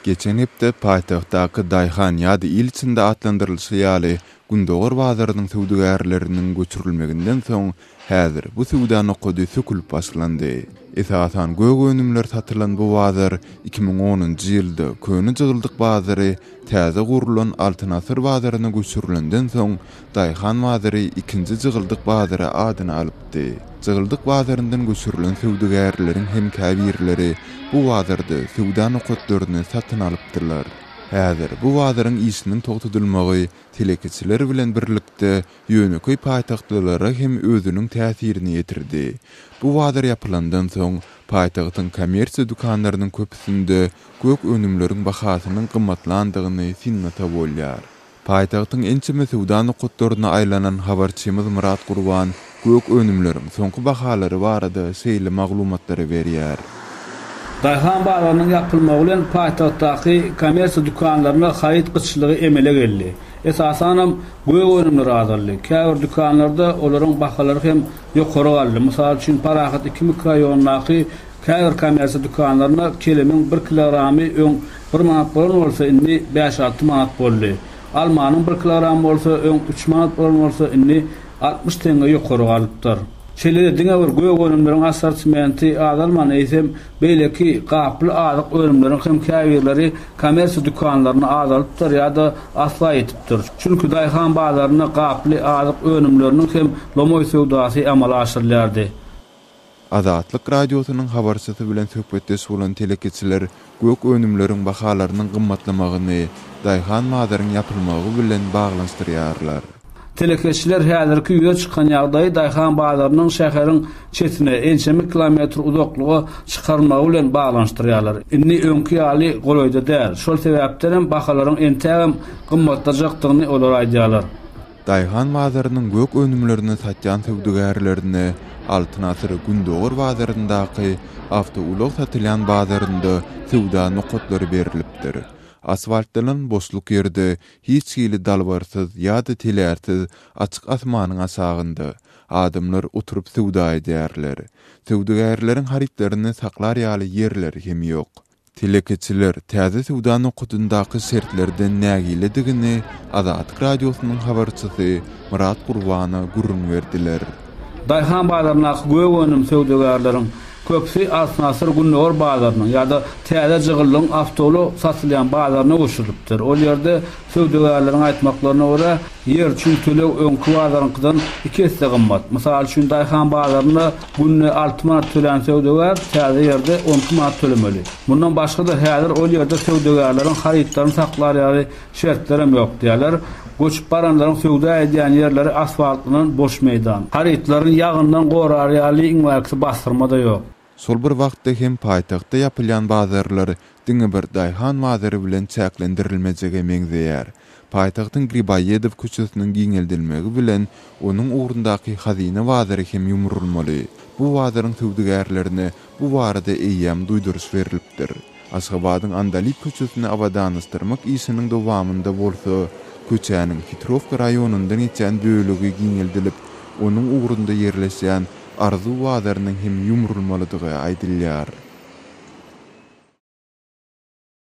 Geçen hepde paytaxtaki Dayhan ýa-da il içinde atlandyrylşy ýaly Gündogor bazarynyň töwdügärleriniň göçürilmeginden soň häzir bu töwda nokady sökülüp başlandy. Esasan gög önümler satylan bu bazar 2010-njy ýylda köni jygyldyk bazary täze gurulan Altyn Asır bazaryna göçürilenden soň Dayhan bazary ikinji jygyldyk bazary adyny alypdy. Jygyldyk bazaryndan göçürilen töwdügärleriň hem käbirleri bu bazarda töwda nokatlaryny satyn alypdyrlar. Häzir bu bazaryň işiniň togtudylmagy telekeçiler bilen birlikde ýöneköy paýtagtlylara hem özüniň täsirini ýetirdi. Bu bazar ýapylandan soň paýtagtyň kommersiýa dukanlarynyň köpüsinde gök önümleriň bahasynyň gymmatlandygyny sinnata bolýar. Paýtagtyň ençeme töwda nokatlaryna aýlanan habarçymyz Murat Gurban gök önümleriň soňky bahalary barada şeýle maglumatlary berýär. Dayhan bazarynyň ýapylmagy bilen paýtagtdaky kommersiýa dukanlaryna haýyt gyçylygy emele geldi. Esasanam gög önümleri azaldy. Käbir dukanlarda olaryň bahalary hem ýokary galdy. Mysal üçin Parahat 2 mikroraýonundaky käbir kommersiýa dukanlaryna kelemin 1 kilogramy öň 1 manat bolsa indi 5-6 manat boldy. Almanyň 1 kilogramy bolsa öň 3 manat bolsa indi 60 tenge ýokary galypdyr. Şeýle diňe bir gög önümleriň assortimenti azalman eýsem beýleki gaply azyk önümleriň hem käbirleri kommersiýa dukanlaryna azalypdyr ýa-da asla etipdir. Çünki Dayhan bazaryna gaply azyk önümleriniň hem lomoy sowdasy amala aşyrylýardy. Azatlyk radiosynyň habarçysy bilen söhbetdeş bolan telekeçiler gök önümleriň bahalarynyň gymmatlamagyny Dayhan bazarynyň ýapylmagy bilen baglanşdyrýarlar. Telekeçiler häzirki ýöne çykan ýagdaý Dayhan bazarynyň şäheriň çetine ençemi kilometr uzaklyga çykarmagy bilen baglanşdyrýarlar. Indi öňki ýaly golaýda däl. Şol sebäpden bahalaryň entägem gymmatlajakdygyny olar aýdýarlar. Dayhan bazarynyň gök önümlerini satýan töwdügärlerini Altyn Asır Gündogor bazaryndaky awtoulag satylýan bazarynda töwda nokatlary berilipdir. Asfaltlanan boşluk ýerde hiç hili dalbarsyz ýa-da telersiz açyk asmanyň asagynda adamlar oturup töwda edýärler. Töwdügärleriň haritlerini saklar ýaly ýerleri hem ýok. Telekeçiler täze töwda nokatyndaky şertlerden nägiledigini Azatlyk radiosynyň habarçysy Murat Gurbana gurrun berdiler. Dayhan bazaryna gög önüm töwdügärleriň köpsi Altyn Asır Gündogor bazarynyň ýa-da täze jygyldyň awtolu satylýan bazaryna goşulypdyr. Ol ýerde töwdügärleriň aýtmaklaryna görä ýer üçin tölew öňki bazaryňkydan 2 hisse gymmat. Mysal üçin Dayhan bazaryna günne 6 manat tölen töwdügär täze ýerde 10 manat tölemeli. Bundan başga da häzir ol ýerde töwdügärleriň haritlaryny saklar ýaly şertlerem ýok diýerler. Göçüp baranlaryň töwda edýän ýerleri asfaltynyň boş meýdan. Haritlaryň ýagyndan gorar ýaly iňwäksi bastyrmada ýok. Sol bir wagtda hem paýtagtda ýapylýan bazarlar diňe bir Dayhan bazary bilen çäklendirilmejege meňzeýär. Paýtagtyň Gribayedow köçesiniň giňeldilmegi bilen onuň ugrundaky Hazine bazary hem ýumrulmaly. Bu bazaryň töwdügärlerine bu barada eýýäm duýduruş berilipdir. Aşgabatyň Andalip köçesini awadanystyrmak işiniň dowamında bolsa köçäniň Hitrovka raýonundan geçen bölegi giňeldilip onuň ugrunda ýerleşýän Arzu bazarynyň hem ýumrulmalydygy aýdylýar.